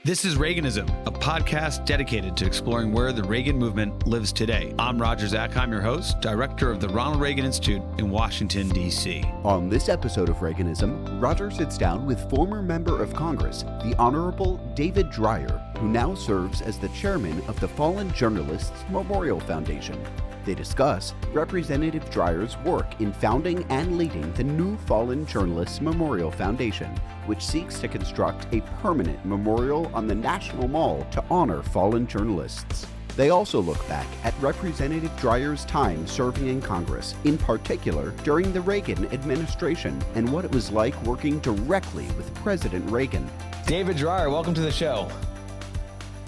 This is Reaganism, a podcast dedicated to exploring where the Reagan movement lives today. I'm Roger Zakheim, your host, director of the Ronald Reagan Institute in Washington, D.C. On this episode of Reaganism, Roger sits down with former member of Congress, the Honorable David Dreier, who now serves as the chairman of the Fallen Journalists Memorial Foundation. They discuss Representative Dreier's work in founding and leading the new Fallen Journalists Memorial Foundation, which seeks to construct a permanent memorial on the National Mall to honor fallen journalists. They also look back at Representative Dreier's time serving in Congress, in particular during the Reagan Administration, and what it was like working directly with President Reagan. David Dreier, welcome to the show.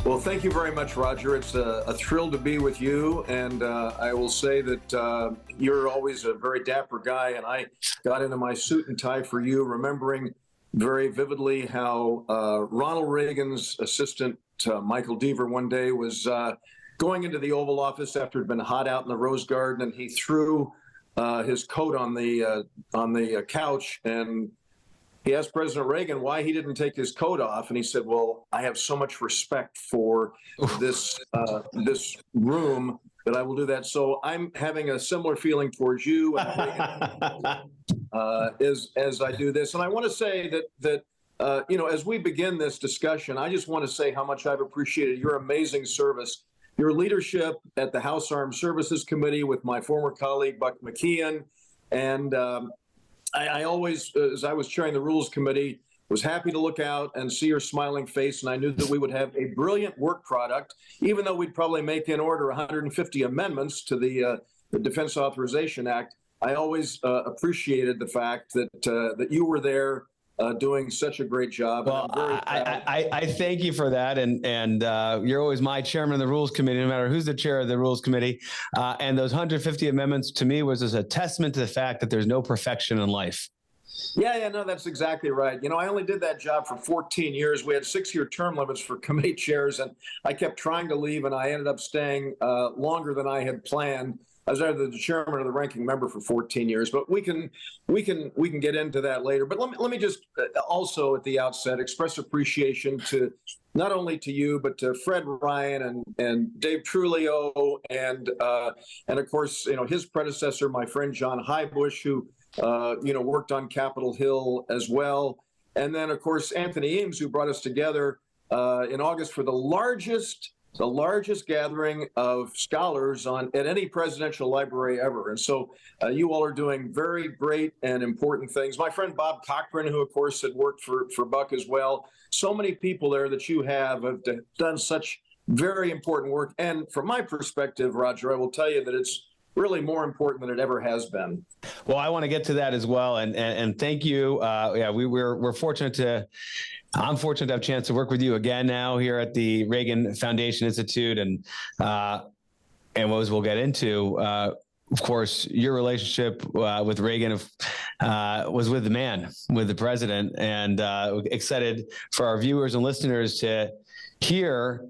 Well, thank you very much, Roger. It's a thrill to be with you, and I will say that you're always a very dapper guy, and I got into my suit and tie for you, remembering very vividly how Ronald Reagan's assistant, Michael Deaver, one day was going into the Oval Office after it had been hot out in the Rose Garden, and he threw his coat on the couch, and he asked President Reagan why he didn't take his coat off, and he said, "Well, I have so much respect for this room that I will do that." So I'm having a similar feeling towards you and Reagan, as I do this. And I want to say that as we begin this discussion, I just want to say how much I've appreciated your amazing service, your leadership at the House Armed Services Committee with my former colleague Buck McKeon, and I always, as I was chairing the Rules Committee, was happy to look out and see your smiling face, and I knew that we would have a brilliant work product, even though we'd probably make in order 150 amendments to the Defense Authorization Act. I always appreciated the fact that you were there doing such a great job. Well, I thank you for that, and you're always my chairman of the Rules Committee, no matter who's the chair of the Rules Committee. And those 150 amendments to me was as a testament to the fact that there's no perfection in life. Yeah, no, that's exactly right. I only did that job for 14 years. We had 6-year term limits for committee chairs, and I kept trying to leave, and I ended up staying longer than I had planned. I was either the chairman or the ranking member for 14 years, but we can get into that later. But let me just also at the outset express appreciation to not only to you, but to Fred Ryan and Dave Trulio and of course his predecessor, my friend John Highbush, who worked on Capitol Hill as well, and then of course Anthony Eames, who brought us together in August for the largest gathering of scholars at any presidential library ever. And so you all are doing very great and important things. My friend Bob Cochran, who of course had worked for Buck as well. So many people there that you have done such very important work. And from my perspective, Roger, I will tell you that it's really more important than it ever has been. Well, I want to get to that as well. And thank you. We're fortunate to I'm fortunate to have a chance to work with you again now here at the Reagan Foundation Institute, and as we'll get into, of course, your relationship with Reagan was with the man, with the president, and excited for our viewers and listeners to hear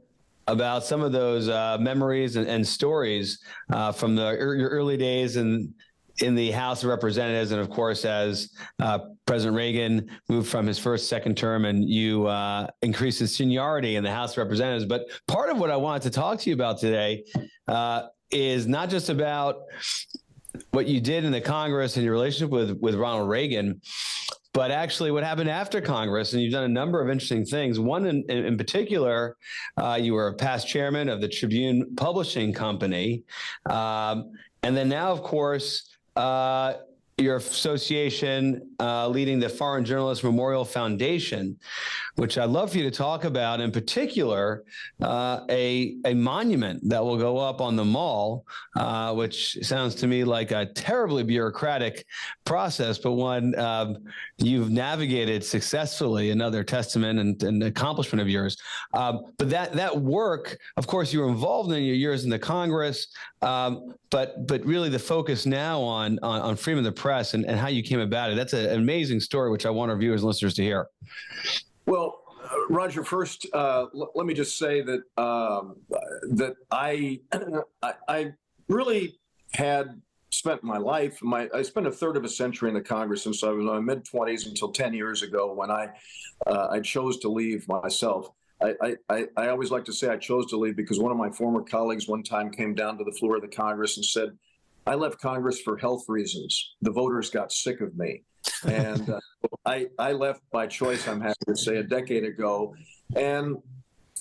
about some of those memories and stories from your early days in the House of Representatives, and of course, as President Reagan moved from his second term, and you increased his seniority in the House of Representatives. But part of what I wanted to talk to you about today is not just about what you did in the Congress and your relationship with Ronald Reagan, but actually what happened after Congress. And you've done a number of interesting things. One in particular, you were a past chairman of the Tribune Publishing Company. And then now, of course, your association leading the Foreign Journalists Memorial Foundation, which I'd love for you to talk about, in particular, a monument that will go up on the mall, which sounds to me like a terribly bureaucratic process, but one you've navigated successfully, another testament and accomplishment of yours. But that work, of course, you were involved in your years in the Congress, but really the focus now on freedom of the press and how you came about it. That's an amazing story, which I want our viewers and listeners to hear. Well, Roger, first, let me just say that that I really had spent my life, I spent a third of a century in the Congress since I was in my mid-20s until 10 years ago when I chose to leave myself. I always like to say I chose to leave because one of my former colleagues one time came down to the floor of the Congress and said, I left Congress for health reasons. The voters got sick of me. And I left by choice, I'm happy to say, a decade ago. And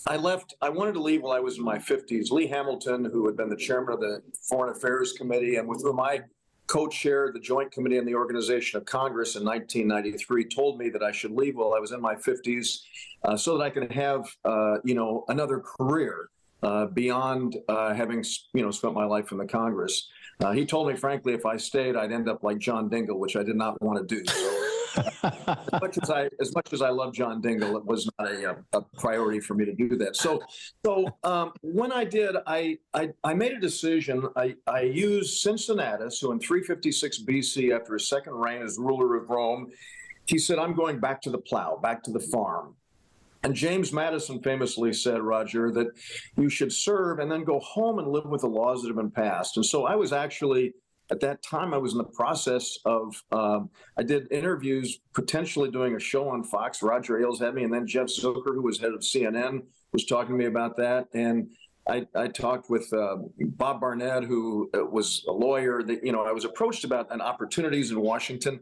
I wanted to leave while I was in my 50s. Lee Hamilton, who had been the chairman of the Foreign Affairs Committee and with whom I co-chaired the Joint Committee on the Organization of Congress in 1993, told me that I should leave while I was in my 50s so that I could have, another career beyond having, spent my life in the Congress. He told me, frankly, if I stayed, I'd end up like John Dingell, which I did not want to do. So, as much as I love John Dingell, it was not a priority for me to do that. So when I did, I made a decision. I used Cincinnatus, who in 356 BC, after his second reign as ruler of Rome, he said, I'm going back to the plow, back to the farm. And James Madison famously said, Roger, that you should serve and then go home and live with the laws that have been passed. And so I was actually, at that time, I was in the process of, I did interviews, potentially doing a show on Fox. Roger Ailes had me, and then Jeff Zucker, who was head of CNN, was talking to me about that. And I talked with Bob Barnett, who was a lawyer. That, I was approached about opportunities in Washington.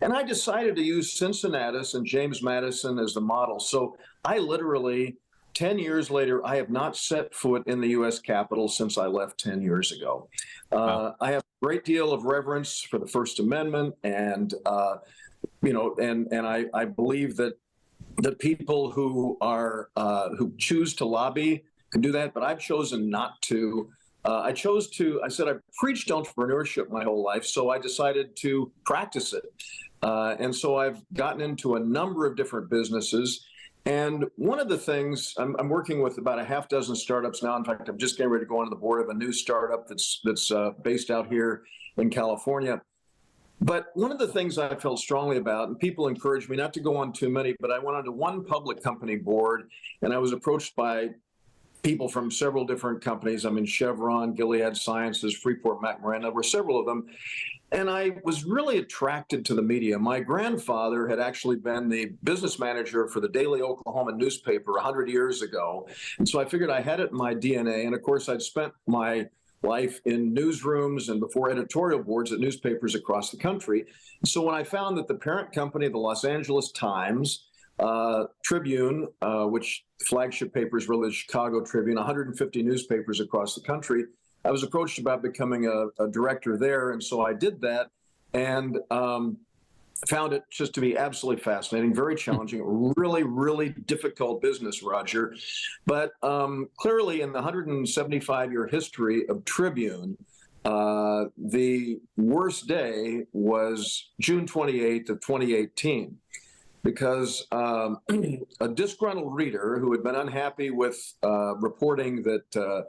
And I decided to use Cincinnatus and James Madison as the model. So I literally, 10 years later, I have not set foot in the U.S. Capitol since I left 10 years ago. I have a great deal of reverence for the First Amendment, and I believe that the people who choose to lobby can do that, but I've chosen not to. I said I've preached entrepreneurship my whole life, so I decided to practice it. And so I've gotten into a number of different businesses. And one of the things, I'm working with about a half dozen startups now. In fact, I'm just getting ready to go onto the board of a new startup that's based out here in California. But one of the things I felt strongly about, and people encouraged me not to go on too many, but I went onto one public company board, and I was approached by people from several different companies. I mean, Chevron, Gilead Sciences, Freeport-McMoran, there were several of them. And I was really attracted to the media. My grandfather had actually been the business manager for the Daily Oklahoma newspaper 100 years ago. And so I figured I had it in my DNA. And of course, I'd spent my life in newsrooms and before editorial boards at newspapers across the country. And so when I found that the parent company, the Los Angeles Times, Tribune, which flagship paper is really the Chicago Tribune, 150 newspapers across the country, I was approached about becoming a director there. And so I did that and found it just to be absolutely fascinating, very challenging, really, really difficult business, Roger. But clearly in the 175-year history of Tribune, the worst day was June 28th of 2018. Because a disgruntled reader who had been unhappy with reporting that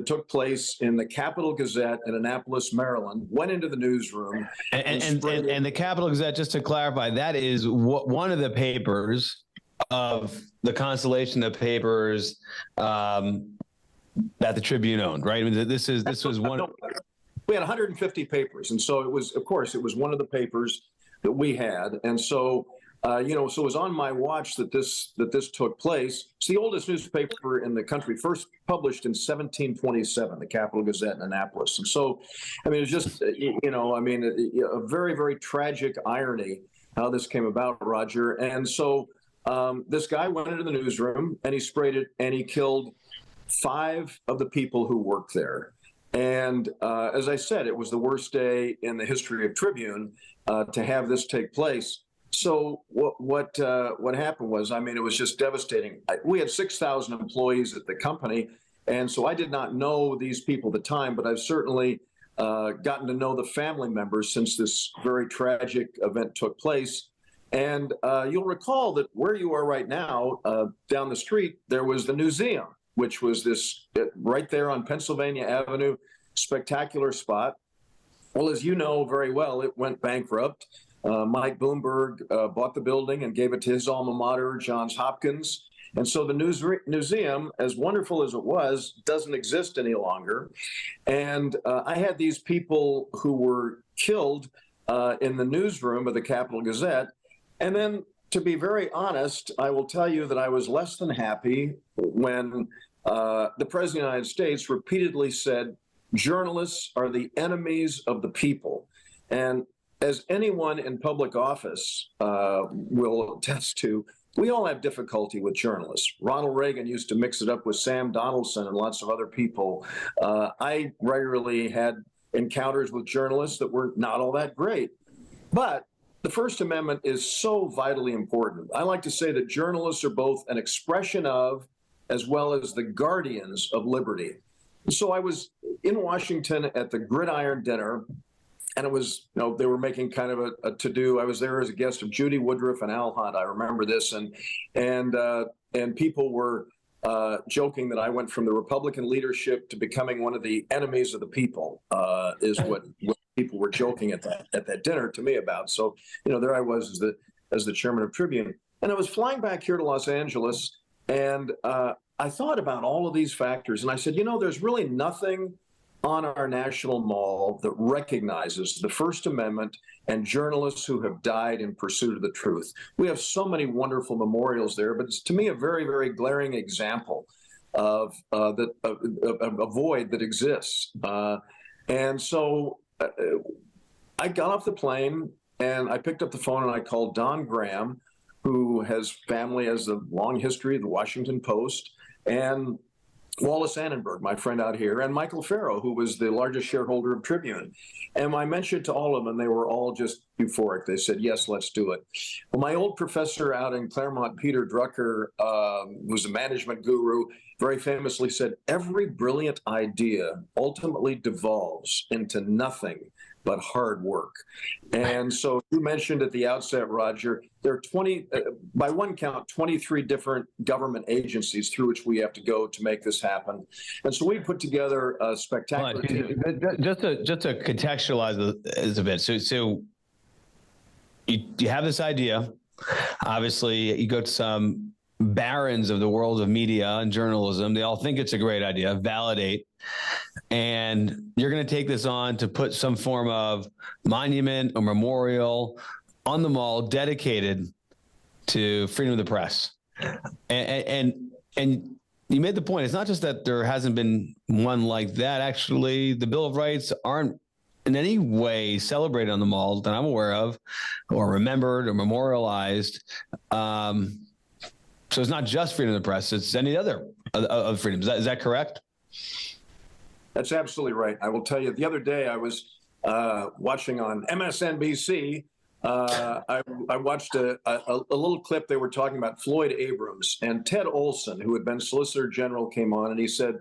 took place in the Capital Gazette in Annapolis, Maryland, went into the newsroom. And the Capital Gazette, just to clarify, that is one of the papers of the constellation of papers that the Tribune owned, right? I mean, this was one. We had 150 papers, and so it was, of course, it was one of the papers that we had, and so. So it was on my watch that this took place. It's the oldest newspaper in the country, first published in 1727, the Capital Gazette in Annapolis. And so, I mean, it's just, a very, very tragic irony how this came about, Roger. And so this guy went into the newsroom and he sprayed it and he killed 5 of the people who worked there. And as I said, it was the worst day in the history of Tribune to have this take place. So what happened was, I mean, it was just devastating. We had 6,000 employees at the company, and so I did not know these people at the time, but I've certainly gotten to know the family members since this very tragic event took place. And you'll recall that where you are right now, down the street, there was the museum, which was this right there on Pennsylvania Avenue, spectacular spot. Well, as you know very well, it went bankrupt. Mike Bloomberg bought the building and gave it to his alma mater, Johns Hopkins. And so the museum, as wonderful as it was, doesn't exist any longer. And I had these people who were killed in the newsroom of the Capital Gazette. And then to be very honest, I will tell you that I was less than happy when the President of the United States repeatedly said, journalists are the enemies of the people. And as anyone in public office will attest to, we all have difficulty with journalists. Ronald Reagan used to mix it up with Sam Donaldson and lots of other people. I regularly had encounters with journalists that were not all that great. But the First Amendment is so vitally important. I like to say that journalists are both an expression of, as well as the guardians of liberty. So I was in Washington at the Gridiron Dinner, and it was, they were making kind of a to-do. I was there as a guest of Judy Woodruff and Al Hunt. I remember this, and people were joking that I went from the Republican leadership to becoming one of the enemies of the people, is what people were joking at that dinner to me about. So, there I was as the chairman of Tribune, and I was flying back here to Los Angeles, and I thought about all of these factors, and I said, there's really nothing on our national mall that recognizes the First Amendment and journalists who have died in pursuit of the truth. We have so many wonderful memorials there, but it's to me a very, very glaring example of a void that exists. And so I got off the plane and I picked up the phone and I called Don Graham, who has family, has a long history of the Washington Post, and Wallace Annenberg, my friend out here, and Michael Farrow, who was the largest shareholder of Tribune. And I mentioned to all of them, and they were all just euphoric. They said, yes, let's do it. Well, my old professor out in Claremont, Peter Drucker, was a management guru, very famously said, every brilliant idea ultimately devolves into nothing but hard work. And so you mentioned at the outset, Roger, there are by one count, 23 different government agencies through which we have to go to make this happen. And so we put together a spectacular just to contextualize this a bit. So you have this idea. Obviously, you go to some barons of the world of media and journalism. They all think it's a great idea, validate. And you're going to take this on to put some form of monument or memorial on the mall dedicated to freedom of the press. And you made the point. It's not just that there hasn't been one like that. Actually, the Bill of Rights aren't in any way celebrated on the mall that I'm aware of, or remembered or memorialized. So it's not just freedom of the press. It's any other of freedoms. Is that correct? That's absolutely right. I will tell you, the other day I was watching on MSNBC. I watched a little clip. They were talking about Floyd Abrams, and Ted Olson, who had been Solicitor General, came on and he said,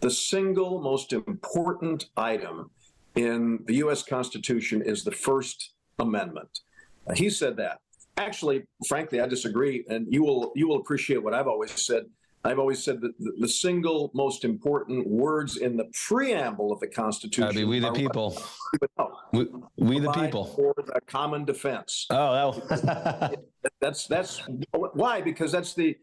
the single most important item in the U.S. Constitution is the First Amendment. He said that. Actually, frankly, I disagree, and you will appreciate what I've always said. I've always said that the single most important words in the preamble of the Constitution be we the people. We the people. For the common defense. Oh, that's why, because that's the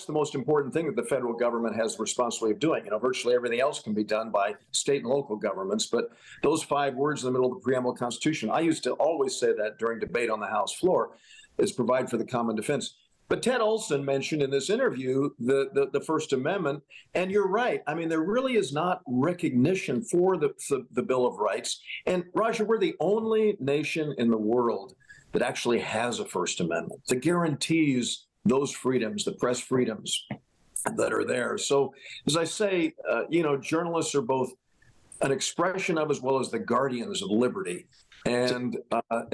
most important thing that the federal government has the responsibility of doing. Virtually everything else can be done by state and local governments, but those 5 words in the middle of the preamble of the Constitution, I used to always say that during debate on the House floor, is provide for the common defense. But Ted Olson mentioned in this interview the First Amendment, and you're right. I mean, there really is not recognition for the Bill of Rights. And Roger, we're the only nation in the world that actually has a First Amendment that guarantees those freedoms, the press freedoms that are there. So, as I say, journalists are both an expression of as well as the guardians of liberty. And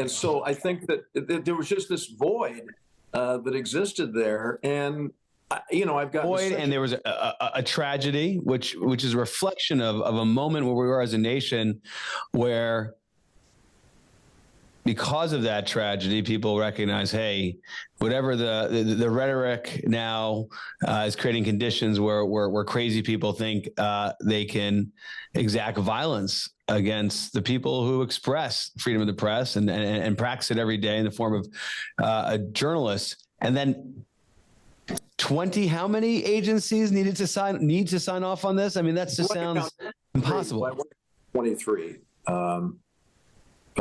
so I think that there was just this void that existed there, and I've got void, and there was a tragedy, which is a reflection of a moment where we were as a nation, where because of that tragedy, people recognize, hey, whatever the rhetoric now is creating conditions where crazy people think they can exact violence against the people who express freedom of the press and practice it every day in the form of a journalist. And then 20, how many agencies need to sign off on this? I mean, that just sounds impossible. 23.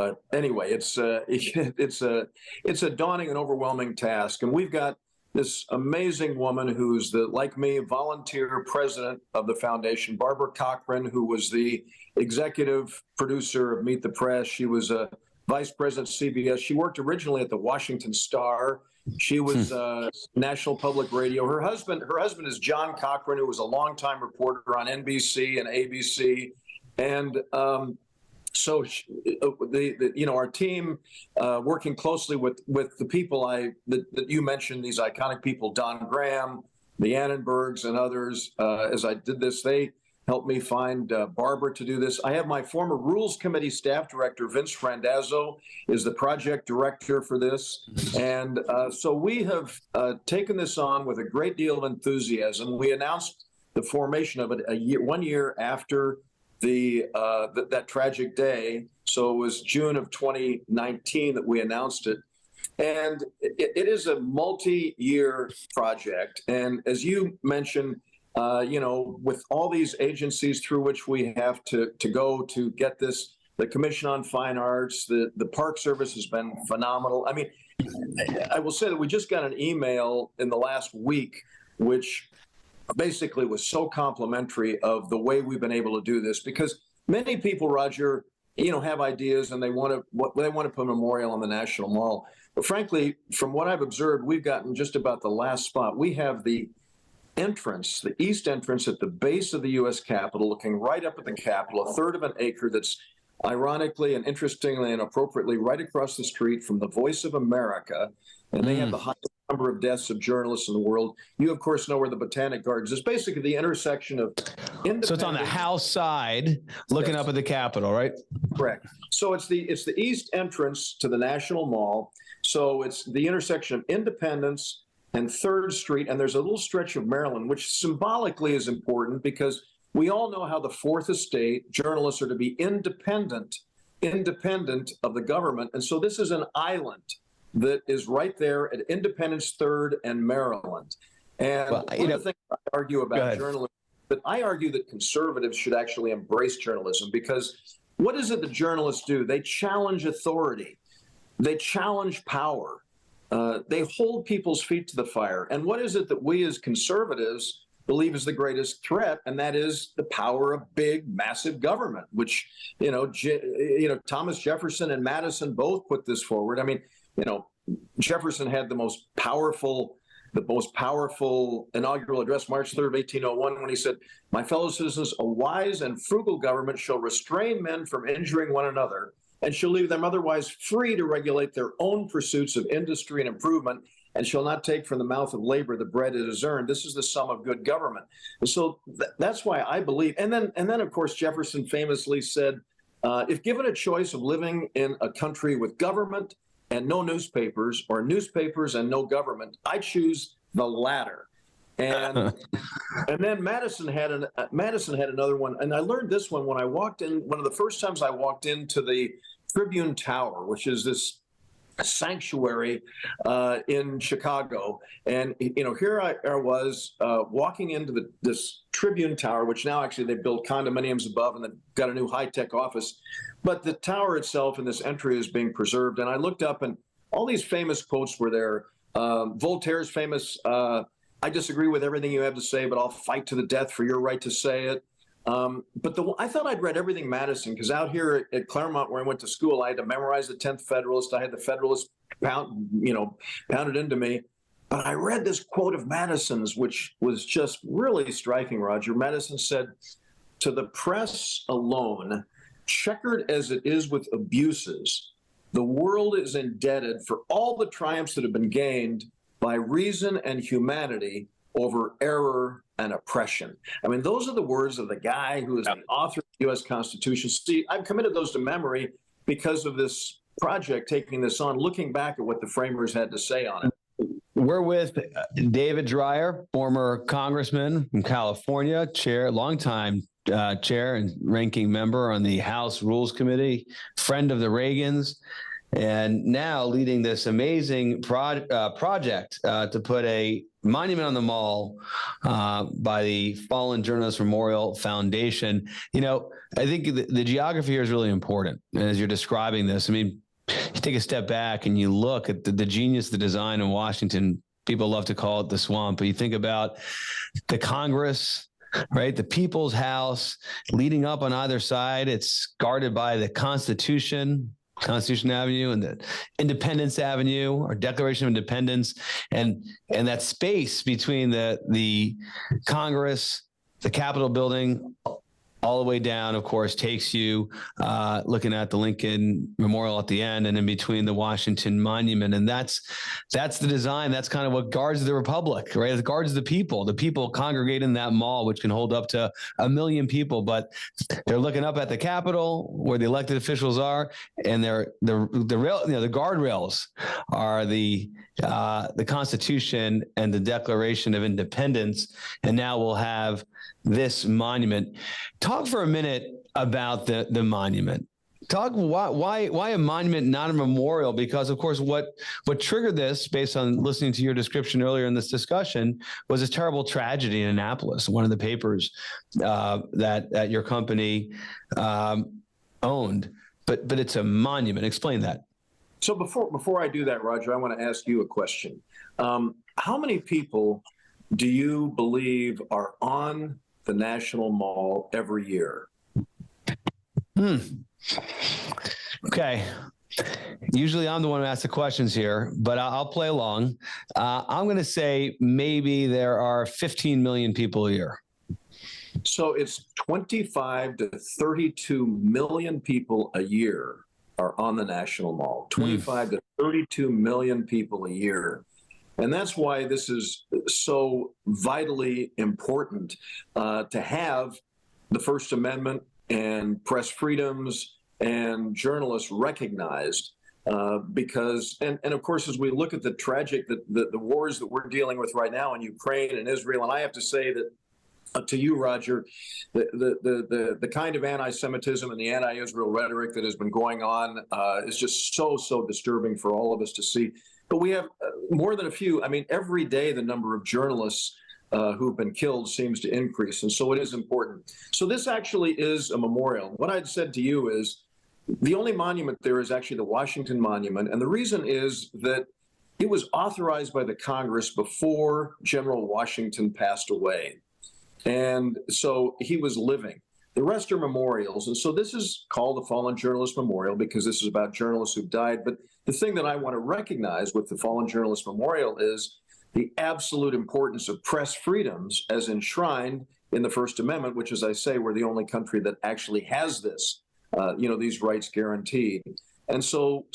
But anyway, it's a daunting and overwhelming task, and we've got this amazing woman who's like me, volunteer president of the foundation, Barbara Cochran, who was the executive producer of Meet the Press. She was a vice president of CBS. She worked originally at the Washington Star. She was National Public Radio. Her husband is John Cochran, who was a longtime reporter on NBC and ABC, and so our team, working closely with the people that you mentioned, these iconic people, Don Graham, the Annenbergs, and others. As I did this, they helped me find Barbara to do this. I have my former Rules Committee staff director, Vince Frandazzo, is the project director for this. And so we have taken this on with a great deal of enthusiasm. We announced the formation of it 1 year after that tragic day. So it was June of 2019 that we announced it. And it is a multi-year project. And as you mentioned, with all these agencies through which we have to go to get this, the Commission on Fine Arts, the Park Service has been phenomenal. I mean, I will say that we just got an email in the last week, which basically was so complimentary of the way we've been able to do this, because many people, Roger, have ideas and they want to put a memorial on the National Mall. But frankly, from what I've observed, we've gotten just about the last spot. We have the entrance, the east entrance at the base of the U.S. Capitol, looking right up at the Capitol, a third of an acre that's ironically and interestingly and appropriately right across the street from the Voice of America. And they have the highest number of deaths of journalists in the world. You, of course, know where the Botanic Gardens is. Basically the intersection of independence. So it's on the house side, looking up at the Capitol, right? Correct. So it's the east entrance to the National Mall. So it's the intersection of Independence and 3rd Street. And there's a little stretch of Maryland, which symbolically is important because we all know how the Fourth Estate journalists are to be independent of the government. And so this is an island that is right there at Independence, 3rd, and Maryland. And one of the things I argue about journalism, but I argue that conservatives should actually embrace journalism, because what is it that journalists do? They challenge authority. They challenge power. They hold people's feet to the fire. And what is it that we as conservatives believe is the greatest threat? And that is the power of big, massive government, which, Thomas Jefferson and Madison both put this forward. I mean, Jefferson had the most powerful inaugural address, March 3rd, 1801, when he said, "My fellow citizens, a wise and frugal government shall restrain men from injuring one another and shall leave them otherwise free to regulate their own pursuits of industry and improvement, and shall not take from the mouth of labor the bread it has earned. This is the sum of good government." And so that's why I believe. And then, of course, Jefferson famously said, if given a choice of living in a country with government and no newspapers, or newspapers and no government, I choose the latter. And then Madison had another one, and I learned this one when I walked in. One of the first times I walked into the Tribune Tower, which is this sanctuary in Chicago, and here I was walking into this Tribune Tower, which now actually they built condominiums above and they've got a new high-tech office, but the tower itself and this entry is being preserved. And I looked up, and all these famous quotes were there. Voltaire's famous, "I disagree with everything you have to say, but I'll fight to the death for your right to say it." But I thought I'd read everything Madison, because out here at Claremont, where I went to school, I had to memorize the 10th Federalist. I had the Federalist pounded into me. But I read this quote of Madison's, which was just really striking, Roger. Madison said, "To the press alone, checkered as it is with abuses, the world is indebted for all the triumphs that have been gained by reason and humanity over error and oppression." I mean, those are the words of the guy who is the author of the U.S. Constitution. See, I've committed those to memory because of this project, taking this on, looking back at what the framers had to say on it. We're with David Dreier, former congressman from California, longtime chair and ranking member on the House Rules Committee, friend of the Reagans. and now leading this amazing project to put a monument on the mall by the Fallen Journalist Memorial Foundation. I think the geography here is really important. And as you're describing this, I mean, you take a step back and you look at the genius of the design in Washington. People love to call it the swamp, but you think about the Congress, right? The People's House leading up on either side. It's guarded by the Constitution Avenue and the Independence Avenue, or Declaration of Independence, and that space between the Congress, the Capitol building, all the way down, of course, takes you looking at the Lincoln Memorial at the end, and in between the Washington Monument. And that's the design. That's kind of what guards the Republic, right? It guards the people. The people congregate in that mall, which can hold up to 1 million people, but they're looking up at the Capitol where the elected officials are, and the guardrails are the Constitution and the Declaration of Independence. And now we'll have this monument. Talk for a minute about the monument. Talk why a monument, not a memorial? Because of course, what triggered this, based on listening to your description earlier in this discussion, was this terrible tragedy in Annapolis. One of the papers that your company owned, but it's a monument. Explain that. So before I do that, Roger, I want to ask you a question. How many people do you believe are on the National Mall every year? Okay. Usually I'm the one who asks the questions here, but I'll play along. I'm going to say maybe there are 15 million people a year. So it's 25 to 32 million people a year are on the National Mall. 25 to 32 million people a year. And that's why this is so vitally important to have the First Amendment and press freedoms and journalists recognized, because, and of course, as we look at the tragic, the wars that we're dealing with right now in Ukraine and Israel, and I have to say that to you, Roger, the kind of anti-Semitism and the anti-Israel rhetoric that has been going on is just so disturbing for all of us to see. But we have more than a few. I mean, every day the number of journalists who've been killed seems to increase. And so it is important. So this actually is a memorial. What I'd said to you is the only monument there is actually the Washington Monument. And the reason is that it was authorized by the Congress before General Washington passed away. And so he was living. The rest are memorials. And so this is called the Fallen Journalist Memorial because this is about journalists who've died. But the thing that I want to recognize with the Fallen Journalist Memorial is the absolute importance of press freedoms as enshrined in the First Amendment, which, as I say, we're the only country that actually has this, these rights guaranteed. And so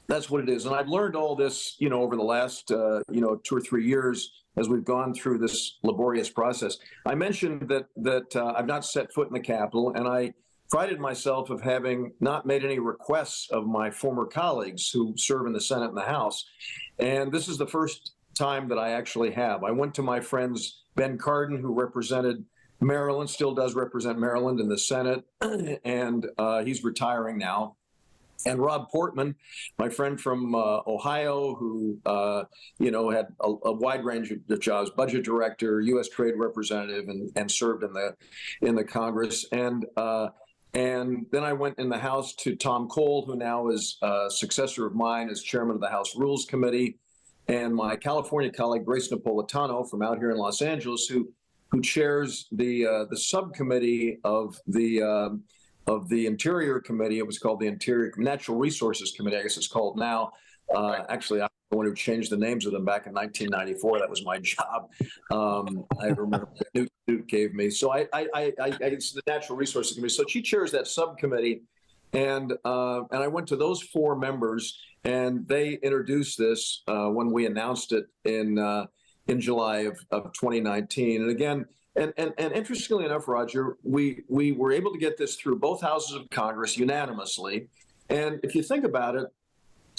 that's what it is. And I've learned all this, over the last, 2 or 3 years as we've gone through this laborious process. I mentioned that I've not set foot in the Capitol, and I prided myself of having not made any requests of my former colleagues who serve in the Senate and the House. And this is the first time that I actually have. I went to my friends Ben Cardin, who represented Maryland, still does represent Maryland in the Senate, and he's retiring now. And Rob Portman, my friend from Ohio, who had a wide range of jobs, budget director, U.S. trade representative, and served in the Congress. And then I went in the House to Tom Cole, who now is a successor of mine as chairman of the House Rules Committee, and my California colleague Grace Napolitano from out here in Los Angeles, who chairs the subcommittee of the Interior Committee. It was called the Interior Natural Resources Committee, I guess it's called now. Actually, I'm the one who changed the names of them back in 1994. That was my job. I remember Newt gave me. So it's the Natural Resources Committee. So she chairs that subcommittee, and I went to those 4 members, and they introduced this when we announced it in July of 2019. And again. And interestingly enough, Roger, we were able to get this through both houses of Congress unanimously. And if you think about it,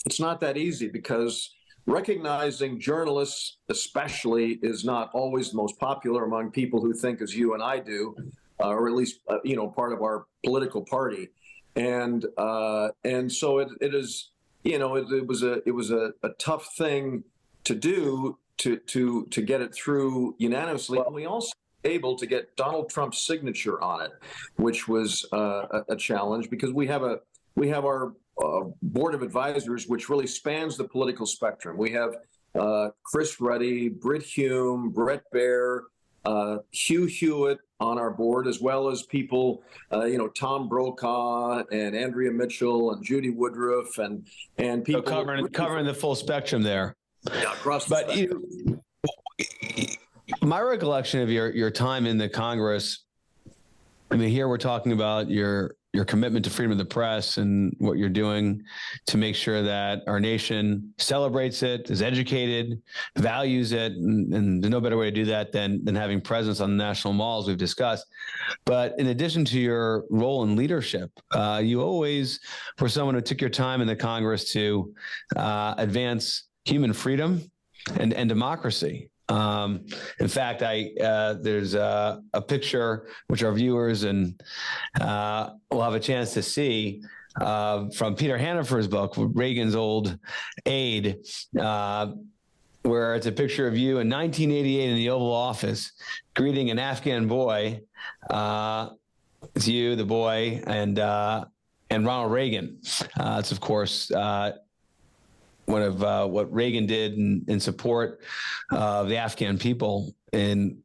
it's not that easy because recognizing journalists especially is not always the most popular among people who think as you and I do, or at least, part of our political party. and so it is, it was a tough thing to do to get it through unanimously. And we also were able to get Donald Trump's signature on it, which was a challenge, because we have our board of advisors, which really spans the political spectrum. We have Chris Ruddy, Britt Hume, Brett Baer, Hugh Hewitt on our board, as well as people, Tom Brokaw and Andrea Mitchell and Judy Woodruff and people covering the full spectrum there. Yeah, across the spectrum. My recollection of your time in the Congress, I mean, here we're talking about your commitment to freedom of the press and what you're doing to make sure that our nation celebrates it, is educated, values it, and there's no better way to do that than having presence on the national malls we've discussed. But in addition to your role in leadership, you always were someone who took your time in the Congress to advance human freedom and democracy. In fact, there's a picture which our viewers and will have a chance to see from Peter Hanifer's book, Reagan's old aide, where it's a picture of you in 1988 in the Oval Office greeting an Afghan boy. It's you, the boy, and Ronald Reagan. It's of course one of what Reagan did in support of the Afghan people in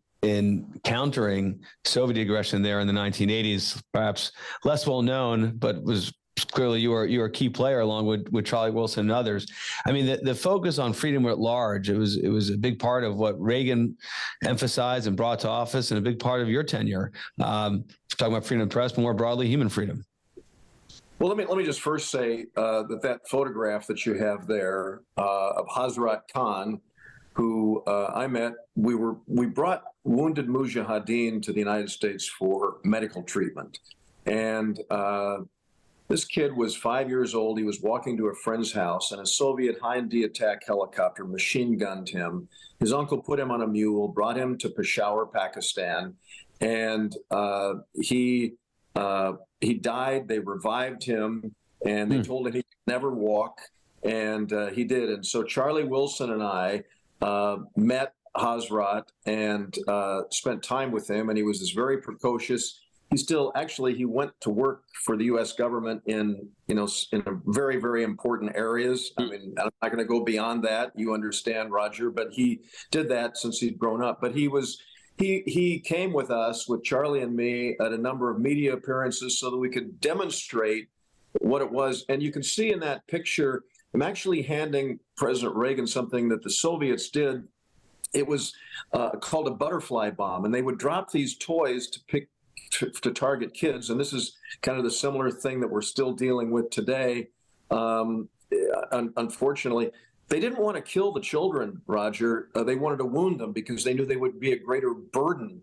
countering Soviet aggression there in the 1980s. Perhaps less well known, but was clearly you were a key player along with Charlie Wilson and others. I mean, the focus on freedom at large, it was a big part of what Reagan emphasized and brought to office, and a big part of your tenure. Talking about freedom of press, but more broadly, human freedom. Well, let me just first say that photograph that you have there of Hazrat Khan, who I met, we brought wounded mujahideen to the United States for medical treatment, and this kid was 5 years old. He was walking to a friend's house, and a Soviet high-D attack helicopter machine gunned him. His uncle put him on a mule, brought him to Peshawar, Pakistan, and he died. They revived him, and they told him he could never walk, and he did. And so Charlie Wilson and I met Hazrat and spent time with him, and he was this very precocious. He went to work for the U.S. government in very, very important areas. I mean, I'm not going to go beyond that. You understand, Roger, but he did that since he'd grown up. But he came with us, with Charlie and me, at a number of media appearances so that we could demonstrate what it was. And you can see in that picture, I'm actually handing President Reagan something that the Soviets did. It was called a butterfly bomb, and they would drop these toys to target kids. And this is kind of the similar thing that we're still dealing with today. Unfortunately, they didn't want to kill the children, Roger. They wanted to wound them because they knew they would be a greater burden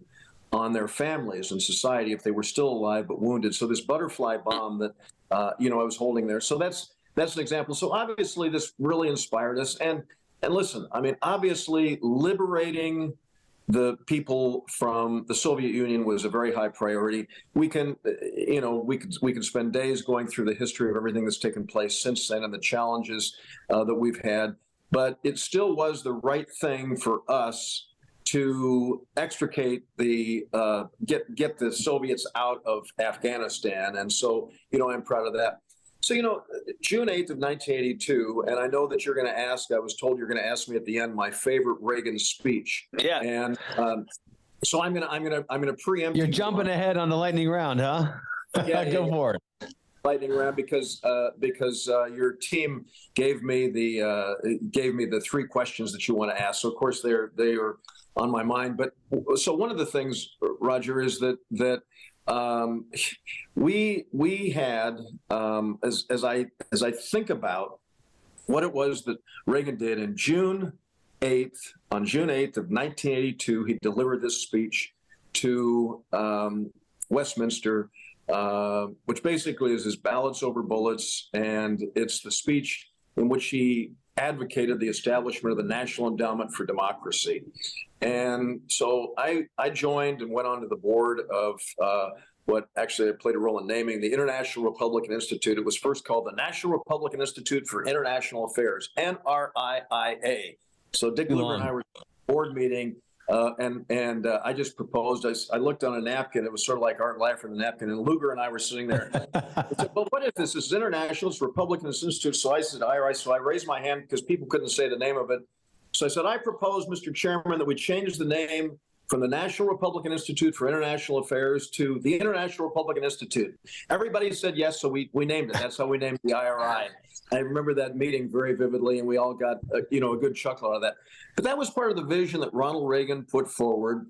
on their families and society if they were still alive but wounded. So this butterfly bomb that I was holding there. So that's an example. So obviously this really inspired us. And listen, I mean, obviously liberating the people from the Soviet Union was a very high priority. We can spend days going through the history of everything that's taken place since then and the challenges that we've had. But it still was the right thing for us to extricate get the Soviets out of Afghanistan. And so, I'm proud of that. So, June 8th of 1982, and I know that you're going to ask, I was told you're going to ask me at the end my favorite Reagan speech. Yeah. And so I'm going to preempt. You're jumping ahead on the lightning round, huh? Yeah, Go for it. Lightning round because your team gave me the three questions that you want to ask. So of course they are on my mind. But so one of the things, Roger, is that we had as I think about what it was that Reagan did on June 8th of 1982, he delivered this speech to Westminster, which basically is his ballots over bullets, and it's the speech in which he advocated the establishment of the National Endowment for Democracy. And so I joined and went onto the board of what actually I played a role in naming the International Republican Institute. It was first called the National Republican Institute for International Affairs, NRIIA. So Dick Lugar and I were at a board meeting, and I just proposed. I looked on a napkin. It was sort of like Art Laugh for the napkin, and Lugar and I were sitting there. I said, "Well, what if this is International Republican Institute?" So I said, "IRI." So I raised my hand because people couldn't say the name of it. So I said, "I propose, Mr. Chairman, that we change the name from the National Republican Institute for International Affairs to the International Republican Institute." Everybody said yes, so we named it. That's how we named the IRI. I remember that meeting very vividly, and we all got a good chuckle out of that. But that was part of the vision that Ronald Reagan put forward,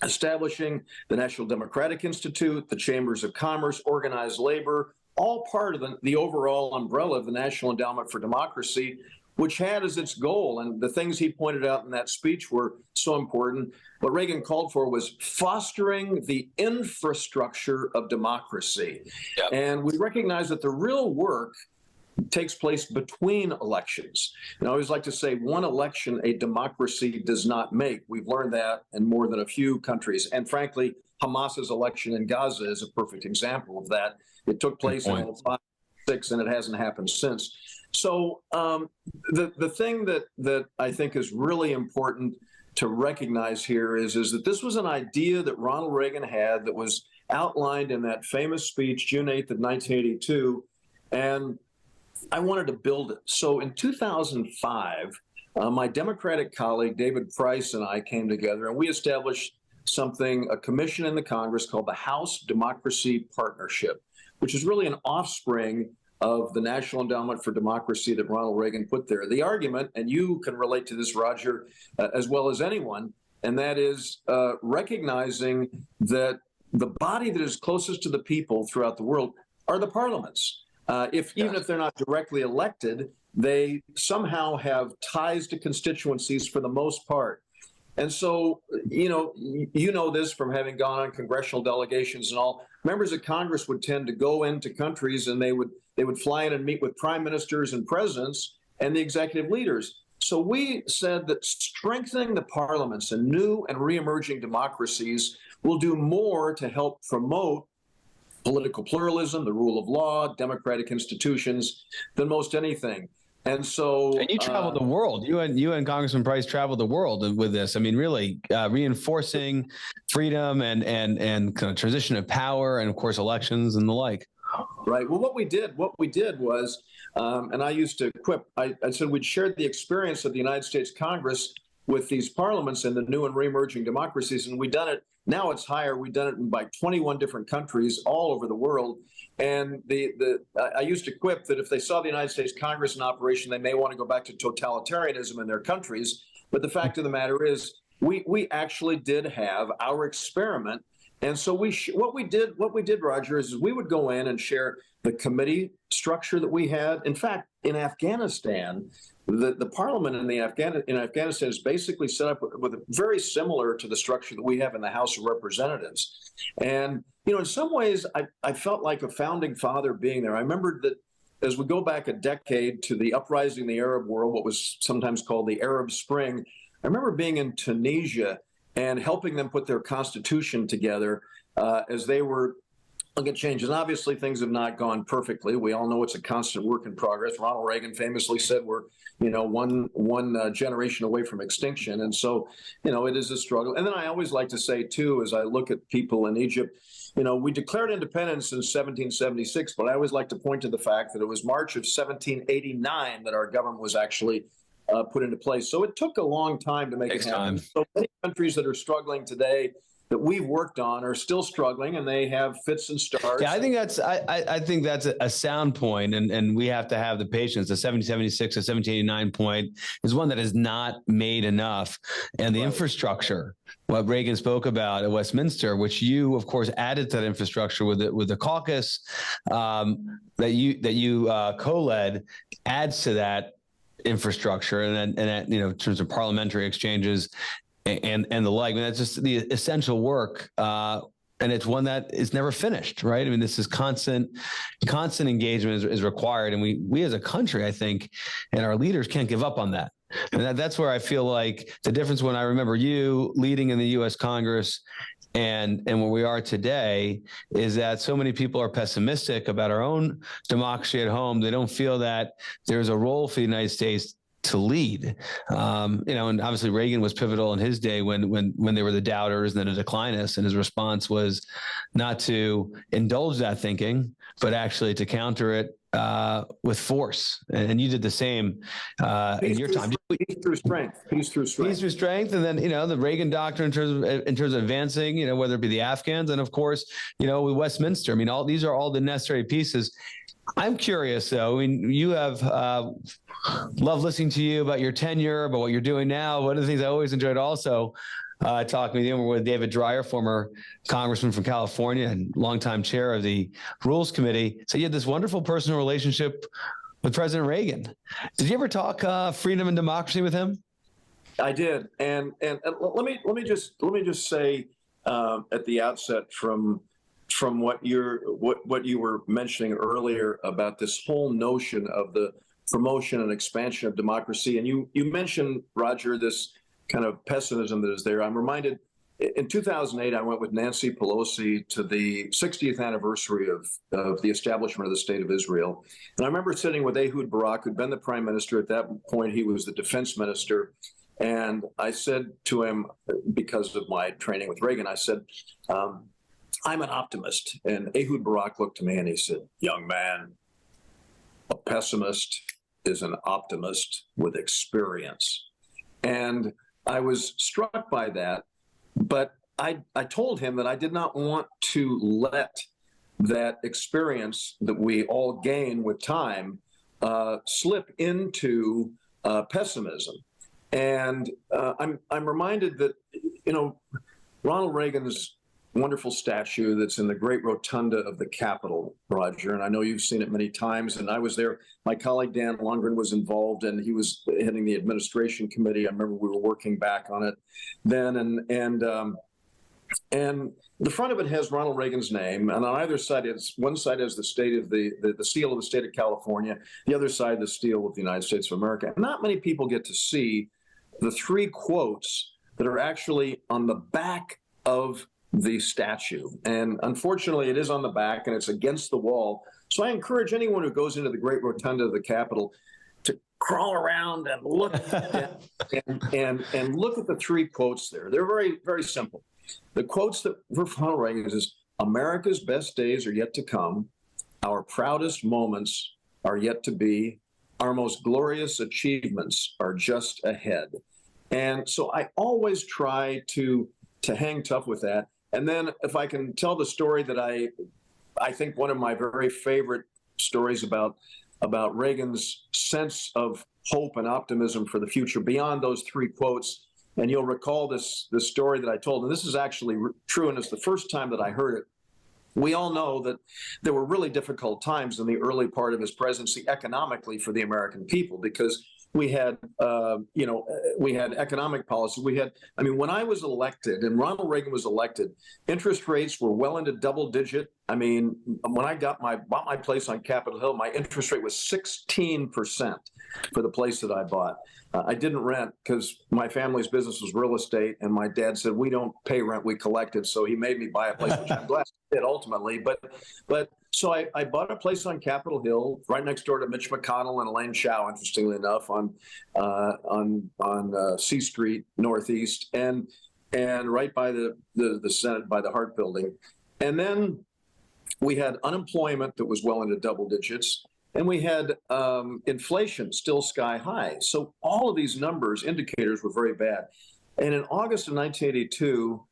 establishing the National Democratic Institute, the Chambers of Commerce, organized labor, all part of the overall umbrella of the National Endowment for Democracy, which had as its goal, and the things he pointed out in that speech were so important. What Reagan called for was fostering the infrastructure of democracy. Yep. And we recognize that the real work takes place between elections. And I always like to say one election a democracy does not make. We've learned that in more than a few countries. And frankly, Hamas's election in Gaza is a perfect example of that. It took place in 2006, and it hasn't happened since. So the thing that I think is really important to recognize here is that this was an idea that Ronald Reagan had that was outlined in that famous speech, June 8th of 1982, and I wanted to build it. So in 2005, my Democratic colleague, David Price, and I came together, and we established a commission in the Congress called the House Democracy Partnership, which is really an offspring of the National Endowment for Democracy that Ronald Reagan put there. The argument, and you can relate to this, Roger, as well as anyone, and that is recognizing that the body that is closest to the people throughout the world are the parliaments. Even if they're not directly elected, they somehow have ties to constituencies for the most part. And so, you know this from having gone on congressional delegations and all. Members of Congress would tend to go into countries, and they would fly in and meet with prime ministers and presidents and the executive leaders. So we said that strengthening the parliaments in new and re-emerging democracies will do more to help promote political pluralism, the rule of law, democratic institutions than most anything. And so, and you traveled the world. You and Congressman Price traveled the world with this. I mean, really reinforcing freedom and kind of transition of power, and of course elections and the like. Right. Well, what we did was, and I used to quip. I said we'd shared the experience of the United States Congress with these parliaments in the new and re-emerging democracies, and we've done it. Now it's higher. We've done it in by 21 different countries all over the world. And I used to quip that if they saw the United States Congress in operation, they may want to go back to totalitarianism in their countries. But the fact of the matter is, we actually did have our experiment. And so what we did, Roger, is we would go in and share the committee structure that we had. In fact, in Afghanistan, the parliament in Afghanistan is basically set up with very similar to the structure that we have in the House of Representatives. And, in some ways, I felt like a founding father being there. I remembered that as we go back a decade to the uprising in the Arab world, what was sometimes called the Arab Spring, I remember being in Tunisia and helping them put their constitution together as they were looking at changes. And obviously, things have not gone perfectly. We all know it's a constant work in progress. Ronald Reagan famously said we're, one generation away from extinction. And so, it is a struggle. And then I always like to say, too, as I look at people in Egypt, we declared independence in 1776, but I always like to point to the fact that it was March of 1789 that our government was actually put into place. So it took a long time to make it happen. So many countries that are struggling today that we've worked on are still struggling, and they have fits and starts. Yeah, I think that's a sound point, and we have to have the patience. The 1776 to 1789 point is one that is not made enough, and the infrastructure, what Reagan spoke about at Westminster, which you, of course, added to that infrastructure with the caucus that you co-led, adds to that infrastructure, and that, in terms of parliamentary exchanges and the like. I mean, that's just the essential work and it's one that is never finished, right? I mean, this is constant engagement is required. And we as a country, I think, and our leaders can't give up on that. And that's where I feel like the difference when I remember you leading in the U.S. Congress and where we are today is that so many people are pessimistic about our own democracy at home. They don't feel that there's a role for the United States to lead, and obviously Reagan was pivotal in his day when they were the doubters and then the declinists, and his response was not to indulge that thinking, but actually to counter it with force. And you did the same in your time. Peace through strength. Peace through strength. Peace through strength, and then the Reagan doctrine in terms of advancing, whether it be the Afghans, and of course, with Westminster. I mean, these are all the necessary pieces. I'm curious, though. I mean, you have loved listening to you about your tenure, about what you're doing now. One of the things I always enjoyed also talking with you with David Dreier, former congressman from California and longtime chair of the Rules Committee. So you had this wonderful personal relationship with President Reagan. Did you ever talk freedom and democracy with him? I did, and let me just say at the outset from what you were mentioning earlier about this whole notion of the promotion and expansion of democracy, and you mentioned, Roger, this kind of pessimism that is there. I'm reminded in 2008, I went with Nancy Pelosi to the 60th anniversary of the establishment of the State of Israel. And I remember sitting with Ehud Barak, who'd been the prime minister at that point. He was the defense minister. And I said to him, because of my training with Reagan, I said, I'm an optimist. And Ehud Barak looked to me and he said, young man, a pessimist is an optimist with experience. And I was struck by that, but I told him that I did not want to let that experience that we all gain with time slip into pessimism. And I'm reminded that, Ronald Reagan's wonderful statue that's in the great rotunda of the Capitol, Roger, and I know you've seen it many times, and I was there. My colleague Dan Lundgren was involved, and he was heading the administration committee. I remember we were working back on it then, and the front of it has Ronald Reagan's name, and on either side, one side has the state of the seal of the state of California, the other side the seal of the United States of America. And not many people get to see the three quotes that are actually on the back of the statue. And unfortunately, it is on the back and it's against the wall. So I encourage anyone who goes into the great rotunda of the Capitol to crawl around and look and look at the three quotes there. They're very, very simple. The quotes that for Ronald Reagan is, America's best days are yet to come. Our proudest moments are yet to be. Our most glorious achievements are just ahead. And so I always try to hang tough with that. And then if I can tell the story that I think one of my very favorite stories about Reagan's sense of hope and optimism for the future beyond those three quotes, and you'll recall this story that I told, and this is actually true, and it's the first time that I heard it. We all know that there were really difficult times in the early part of his presidency economically for the American people, because we had, we had economic policy. When I was elected and Ronald Reagan was elected, interest rates were well into double digit. I mean, when I bought my place on Capitol Hill, my interest rate was 16% for the place that I bought. I didn't rent because my family's business was real estate, and my dad said, we don't pay rent, we collect it. So he made me buy a place, which I'm glad I did ultimately. But so I bought a place on Capitol Hill, right next door to Mitch McConnell and Elaine Chao, interestingly enough, on C Street Northeast, and right by the Senate, by the Hart Building. And then we had unemployment that was well into double digits, and we had inflation still sky high. So all of these indicators were very bad. And in August of 1982,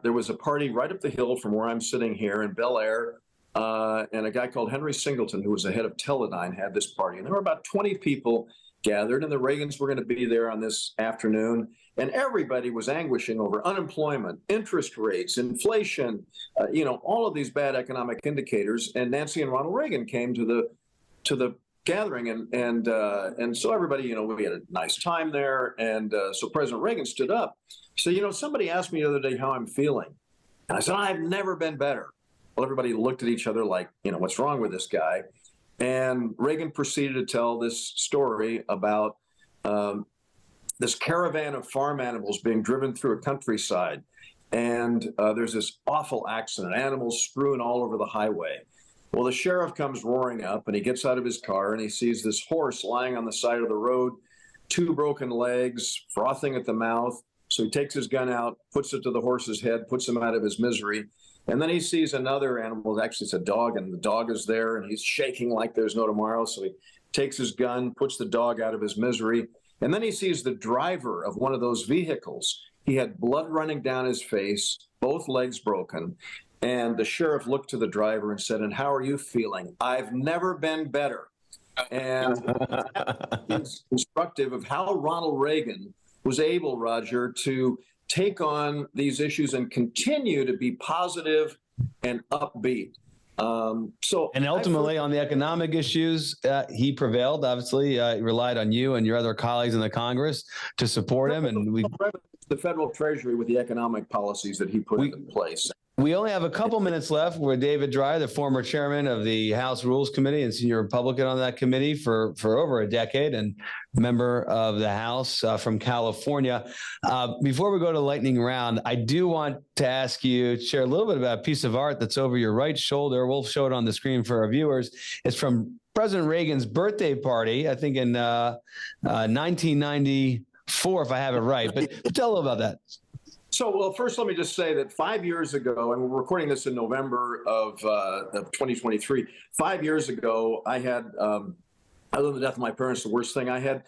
there was a party right up the hill from where I'm sitting here in Bel Air, and a guy called Henry Singleton, who was the head of Teledyne, had this party. And there were about 20 people gathered, and the Reagans were going to be there on this afternoon. And everybody was anguishing over unemployment, interest rates, inflation, all of these bad economic indicators. And Nancy and Ronald Reagan came to the gathering, and so everybody, we had a nice time there. And so President Reagan stood up. He said, somebody asked me the other day how I'm feeling. And I said, I've never been better. Well, everybody looked at each other like, what's wrong with this guy? And Reagan proceeded to tell this story about this caravan of farm animals being driven through a countryside. And there's this awful accident, animals strewn all over the highway. Well, the sheriff comes roaring up, and he gets out of his car, and he sees this horse lying on the side of the road, 2 broken legs, frothing at the mouth. So he takes his gun out, puts it to the horse's head, puts him out of his misery. And then he sees another animal, actually it's a dog, and the dog is there, and he's shaking like there's no tomorrow. So he takes his gun, puts the dog out of his misery. And then he sees the driver of one of those vehicles. He had blood running down his face, both legs broken. And the sheriff looked to the driver and said, and how are you feeling? I've never been better. And it's instructive of how Ronald Reagan was able, Roger, to take on these issues and continue to be positive and upbeat. And ultimately, on the economic issues, he prevailed. Obviously, he relied on you and your other colleagues in the Congress to support him. And the federal treasury with the economic policies that he put in place. We only have a couple minutes left with David Dreier, the former chairman of the House Rules Committee and senior Republican on that committee for over a decade and member of the House from California. Before we go to lightning round, I do want to ask you to share a little bit about a piece of art that's over your right shoulder. We'll show it on the screen for our viewers. It's from President Reagan's birthday party, I think in 1994, if I have it right. But tell a little about that. So, well, first, let me just say that 5 years ago, and we're recording this in November of 2023, 5 years ago, I had, other than the death of my parents, the worst thing I had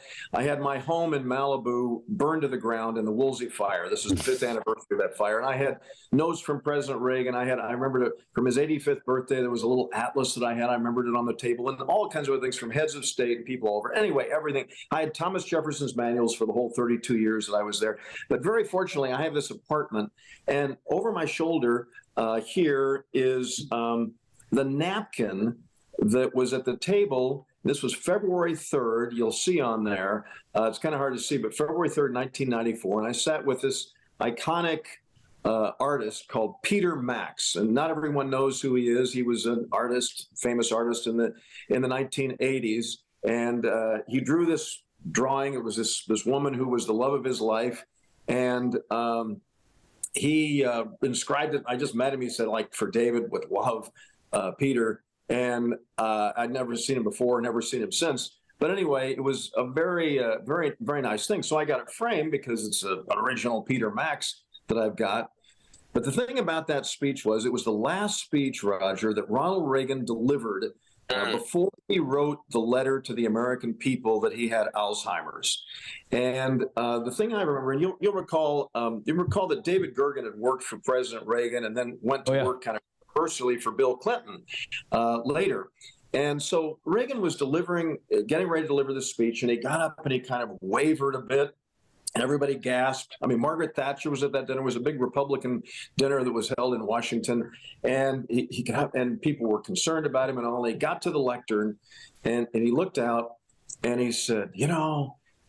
my home in Malibu burned to the ground in the Woolsey fire. This is the 5th anniversary of that fire. And I had notes from President Reagan. I remembered it from his 85th birthday. There was a little atlas that I had. I remembered it on the table and all kinds of other things from heads of state and people all over. Anyway, everything. I had Thomas Jefferson's manuals for the whole 32 years that I was there. But very fortunately, I have this apartment. And over my shoulder here is the napkin that was at the table. This was February 3rd. You'll see on there. It's kind of hard to see, but February 3rd, 1994. And I sat with this iconic artist called Peter Max. And not everyone knows who he is. He was an artist, famous artist in the 1980s. And he drew this drawing. It was this woman who was the love of his life. And he inscribed it. I just met him. He said, like, for David with love, Peter. And I'd never seen him before, never seen him since. But anyway, it was a very, very nice thing. So I got it framed because it's an original Peter Max that I've got. But the thing about that speech was it was the last speech, Roger, that Ronald Reagan delivered before he wrote the letter to the American people that he had Alzheimer's. And the thing I remember, and you'll recall that David Gergen had worked for President Reagan and then went to work kind of personally for Bill Clinton later. And so Reagan was getting ready to deliver this speech, and he got up and he kind of wavered a bit, and everybody gasped. I mean, Margaret Thatcher was at that dinner. It was a big Republican dinner that was held in Washington, and he got up, and people were concerned about him and all. He got to the lectern, and he looked out, and he said,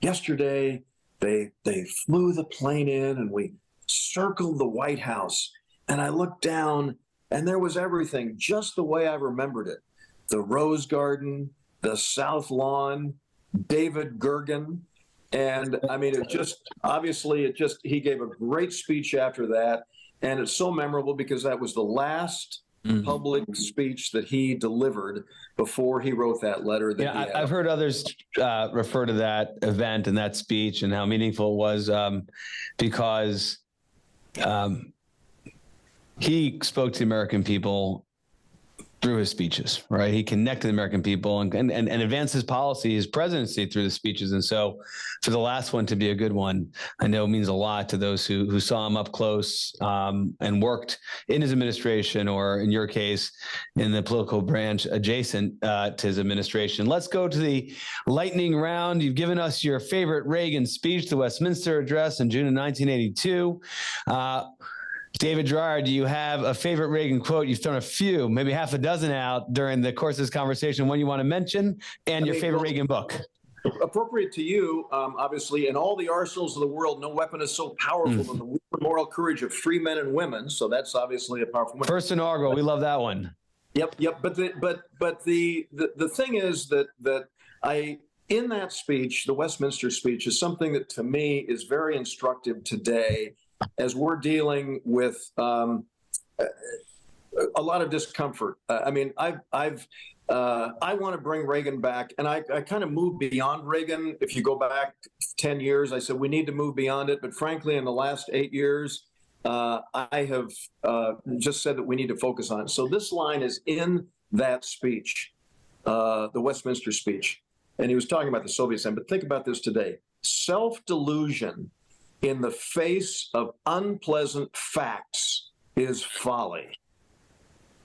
yesterday they flew the plane in, and we circled the White House, and I looked down, and there was everything just the way I remembered it. The Rose Garden, the South Lawn, David Gergen. And I mean, he gave a great speech after that. And it's so memorable because that was the last public speech that he delivered before he wrote that letter. I've heard others refer to that event and that speech and how meaningful it was because he spoke to the American people through his speeches, right? He connected the American people and advanced his policy, his presidency through the speeches. And so for the last one to be a good one, I know means a lot to those who saw him up close and worked in his administration, or in your case, in the political branch adjacent to his administration. Let's go to the lightning round. You've given us your favorite Reagan speech, the Westminster Address in June of 1982. David Dreier, do you have a favorite Reagan quote? You've thrown a few, maybe half a dozen out during the course of this conversation, one you want to mention, and your favorite Reagan book. Appropriate to you, obviously, in all the arsenals of the world, no weapon is so powerful than the weapon moral courage of free men and women. So that's obviously a powerful one. First inaugural. We love that one. Yep. But the thing is that in that speech, the Westminster speech, is something that to me is very instructive today, as we're dealing with a lot of discomfort. I mean, I want to bring Reagan back, and I kind of moved beyond Reagan. If you go back 10 years, I said we need to move beyond it. But frankly, in the last 8 years, I have just said that we need to focus on it. So this line is in that speech, the Westminster speech. And he was talking about the Soviet Union. But think about this today. Self-delusion in the face of unpleasant facts is folly.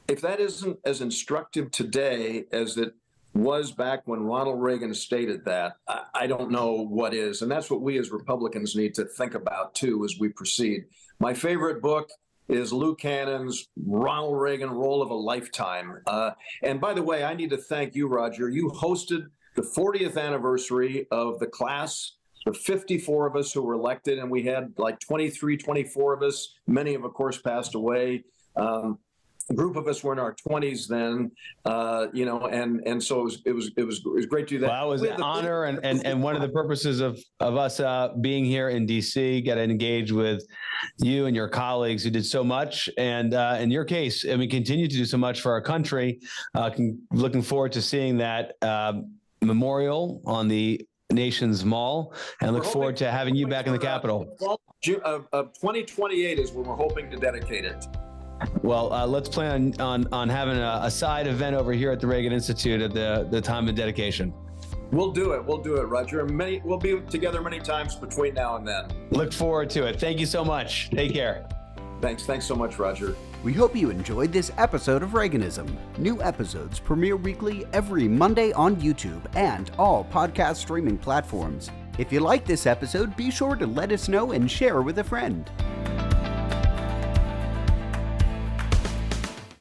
If that isn't as instructive today as it was back when Ronald Reagan stated that, I don't know what is. And that's what we as Republicans need to think about, too, as we proceed. My favorite book is Lou Cannon's Ronald Reagan Role of a Lifetime. And by the way, I need to thank you, Roger. You hosted the 40th anniversary of the class, the 54 of us who were elected, and we had like 23, 24 of us. Many of course, passed away. A group of us were in our 20s then, and so it was great to do that. Well, it was an honor, and one of the purposes of us being here in DC, get to engage with you and your colleagues who did so much, and in your case, I mean, continue to do so much for our country. Looking forward to seeing that memorial on the nation's mall, and look forward to having you back in the Capitol. June of 2028 is when we're hoping to dedicate it. Well, let's plan on having a side event over here at the Reagan Institute at the time of dedication. We'll do it, Roger. We'll be together many times between now and then. Look forward to it. Thank you so much. Take care. Thanks so much, Roger. We hope you enjoyed this episode of Reaganism. New episodes premiere weekly every Monday on YouTube and all podcast streaming platforms. If you like this episode, be sure to let us know and share with a friend.